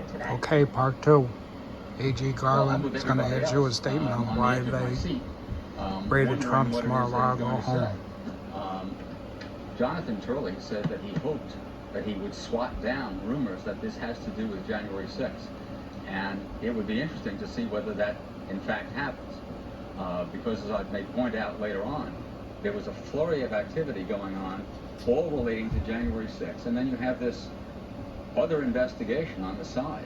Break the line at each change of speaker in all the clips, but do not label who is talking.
happened today.
Okay, part two. A.G. Garland is going to issue a statement on why they raided Trump's Mar-a-Lago home.
Jonathan Turley said that he hoped that he would swat down rumors that this has to do with January 6th. And it would be interesting to see whether that in fact happens. Because as I may point out later on, there was a flurry of activity going on, all relating to January 6th. And then you have this other investigation on the side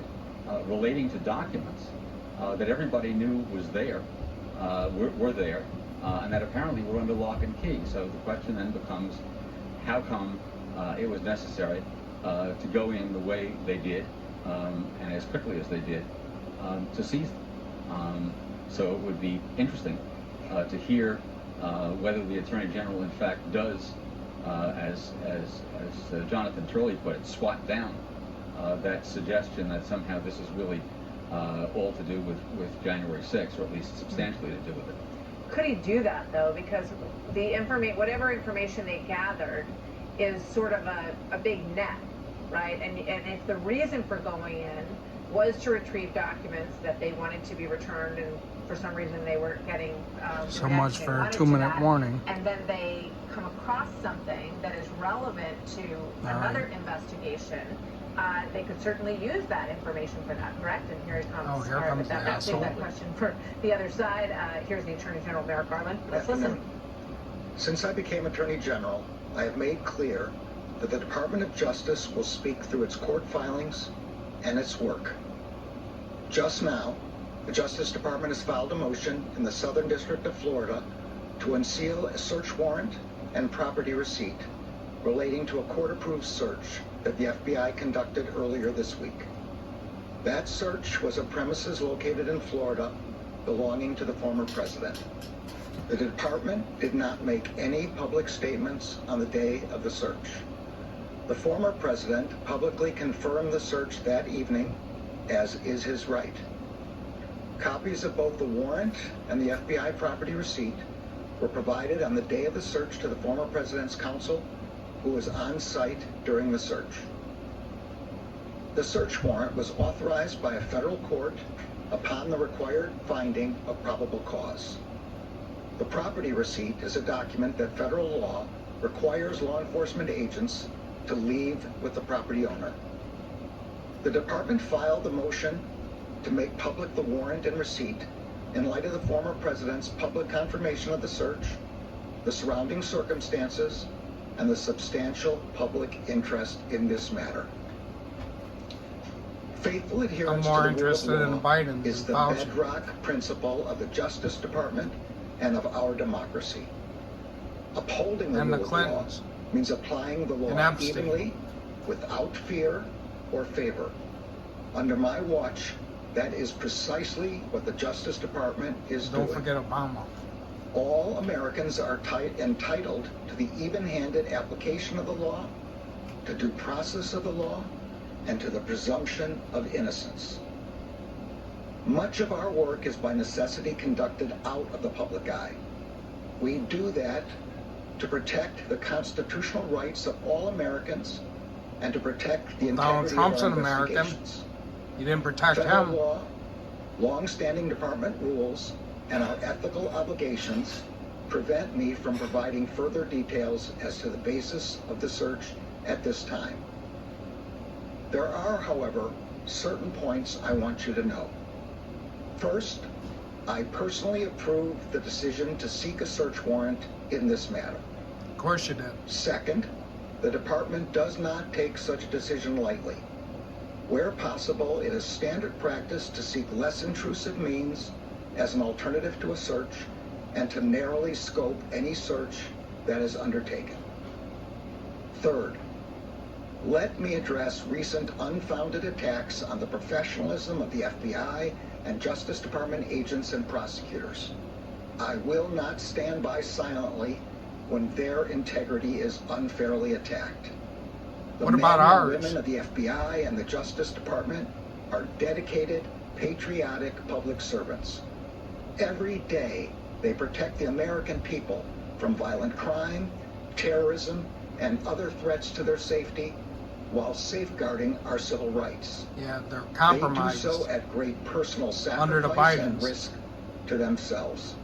relating to documents that everybody knew was there, were there, and that apparently were under lock and key. So the question then becomes, how come it was necessary to go in the way they did, and as quickly as they did, to seize them? So it would be interesting to hear whether the Attorney General in fact does, as Jonathan Turley put it, swat down that suggestion that somehow this is really all to do with January 6th, or at least substantially to do with it.
Could he do that, though? Because the whatever information they gathered is sort of a big net, right? And if the reason for going in was to retrieve documents that they wanted to be returned, and for some reason they weren't getting
so much for a 2-minute warning,
and then they come across something that is relevant to another investigation, they could certainly use that information for that, correct? And here it comes.
Oh, here comes the asshole.
That question for the other side. Here's the Attorney General, Merrick Garland. Let's listen.
Since I became Attorney General, I have made clear that the Department of Justice will speak through its court filings and its work. Just now, the Justice Department has filed a motion in the Southern District of Florida to unseal a search warrant and property receipt relating to a court-approved search that the FBI conducted earlier this week. That search was of premises located in Florida belonging to the former president. The department did not make any public statements on the day of the search. The former president publicly confirmed the search that evening, as is his right. Copies of both the warrant and the FBI property receipt were provided on the day of the search to the former president's counsel, who was on site during the search. The search warrant was authorized by a federal court upon the required finding of probable cause. The property receipt is a document that federal law requires law enforcement agents to leave with the property owner. The department filed the motion to make public the warrant and receipt in light of the former president's public confirmation of the search, the surrounding circumstances, and the substantial public interest in this matter. Faithful adherence to the rule of law is the bedrock principle of the Justice Department and of our democracy. Upholding the rule of law means applying the law evenly, without fear or favor. Under my watch, that is precisely what the Justice Department is doing.
Don't forget Obama.
All Americans are entitled to the even-handed application of the law, to due process of the law, and to the presumption of innocence. Much of our work is by necessity conducted out of the public eye. We do that to protect the constitutional rights of all Americans and to protect the integrity of our investigations.
Donald Trump's an American. You didn't protect
Federal
him.
law, long-standing department rules, and our ethical obligations prevent me from providing further details as to the basis of the search at this time. There are, however, certain points I want you to know. First, I personally approve the decision to seek a search warrant in this matter.
Of course you did.
Second, the department does not take such a decision lightly. Where possible, it is standard practice to seek less intrusive means as an alternative to a search and to narrowly scope any search that is undertaken. Third, let me address recent unfounded attacks on the professionalism of the FBI and Justice Department agents and prosecutors. I will not stand by silently when their integrity is unfairly attacked.
What about ours?
The men and women of the FBI and the Justice Department are dedicated, patriotic public servants. Every day, they protect the American people from violent crime, terrorism, and other threats to their safety, while safeguarding our civil rights.
Yeah, they're
They do
compromised.
so at great personal
Under the
sacrifice and
Bidens.
risk to themselves.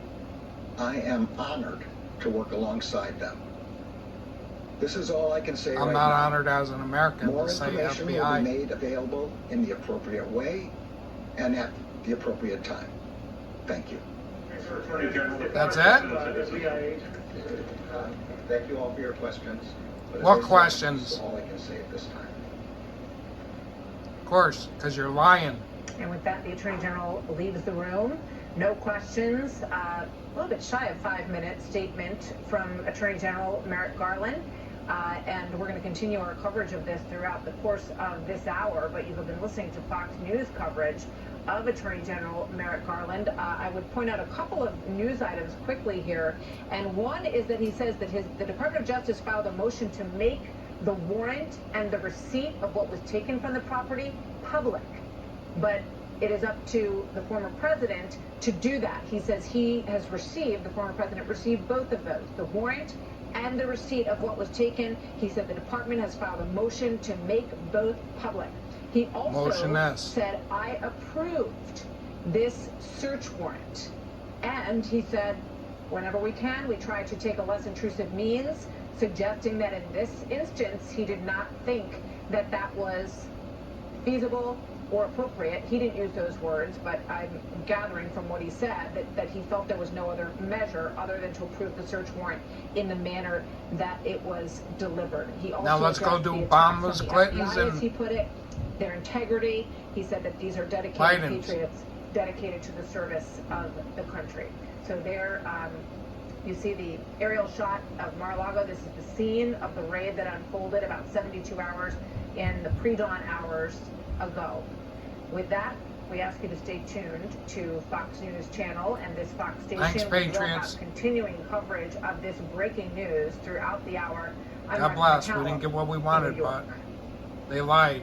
I am honored to work alongside them. This is all I can say
I'm
right
not
now.
honored as an American
More
to say
information will be
FBI.
made available in the appropriate way and at the appropriate time. Thank you.
That's it?
Thank you all for your questions. But as
What
I said,
questions?
This is all I can say at this time.
Of course, because you're lying.
And with that, the Attorney General leaves the room. No questions. A little bit shy of 5 minutes statement from Attorney General Merrick Garland. And we're going to continue our coverage of this throughout the course of this hour. But you have been listening to Fox News coverage of Attorney General Merrick Garland. I would point out a couple of news items quickly here. And one is that he says that the Department of Justice filed a motion to make the warrant and the receipt of what was taken from the property public. But it is up to the former president to do that. He says he has received, the former president received both of those, the warrant and the receipt of what was taken. He said the department has filed a motion to make both public. He also said, I approved this search warrant. And he said, whenever we can, we try to take a less intrusive means, suggesting that in this instance, he did not think that that was feasible or appropriate. He didn't use those words, but I'm gathering from what he said that he felt there was no other measure other than to approve the search warrant in the manner that it was delivered. He also
Now let's go
addressed
to
the attacks
Obama's,
on the
Clinton's,
FBI, as
and
he put it, their integrity. He said that these are dedicated
Biden's.
patriots dedicated to the service of the country. So there, you see the aerial shot of Mar-a-Lago. This is the scene of the raid that unfolded about 72 hours in the pre-dawn hours ago. With that, we ask you to stay tuned to Fox News Channel and this Fox station.
Thanks,
We will
Patriots.
have continuing coverage of this breaking news throughout the hour. I'm
God
Margo
bless. We
McCallum
didn't get what we
in
wanted,
New York.
but they lied.